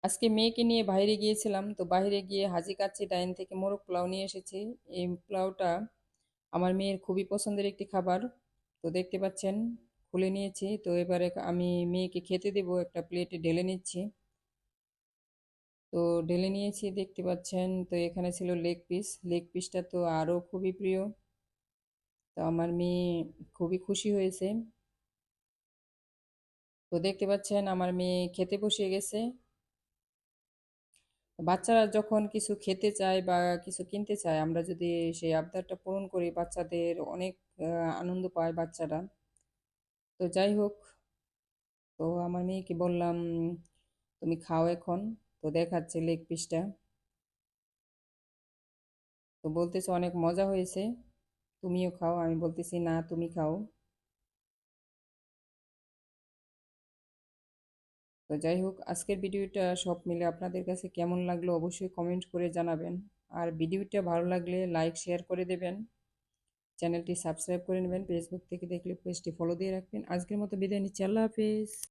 আজকে মেয়েকে নিয়ে বাইরে গিয়েছিলাম, তো বাইরে গিয়ে হাজি কাচ্চি ডাইন থেকে মোরগ পোলাও নিয়ে এসেছি। এই পোলাওটা আমার মেয়ের খুবই পছন্দের একটি খাবার। তো দেখতে পাচ্ছেন, খুলে নিয়েছি। তো এবারে আমি মেয়েকে খেতে দেব, একটা প্লেটে ঢেলে নিচ্ছি। তো ঢেলে নিয়েছি দেখতে পাচ্ছেন। তো এখানে ছিল লেগ পিস, লেগ পিসটা তো আরও খুবই প্রিয়। তো আমার মেয়ে খুবই খুশি হয়েছে। তো দেখতে পাচ্ছেন আমার মেয়ে খেতে বসে গেছে। বাচ্চারা যখন কিছু খেতে চায় বা কিছু কিনতে চায়, আমরা যদি সেই আবদারটা পূরণ করি, বাচ্চাদের অনেক আনন্দ পায় বাচ্চারা। তো যাই হোক, তো আমার মেয়েকে বললাম, তুমি খাও এখন। তো দেখাচ্ছে লেগ পিসটা। তো বলতেছে অনেক মজা হয়েছে, তুমিও খাও। আমি বলতেছি না, তুমি খাও। তো যাই হোক, আজকের ভিডিওটা সব মিলে আপনাদের কাছে কেমন লাগলো অবশ্যই কমেন্ট করে জানাবেন। আর ভিডিওটা ভালো লাগলে লাইক শেয়ার করে দেবেন। চ্যানেলটি সাবস্ক্রাইব করে নেবেন। ফেসবুক থেকে দেখলে পেজটি ফলো দিয়ে রাখবেন। আজকের মতো বিদায় নিচ্ছি, আল্লাহ হাফেজ।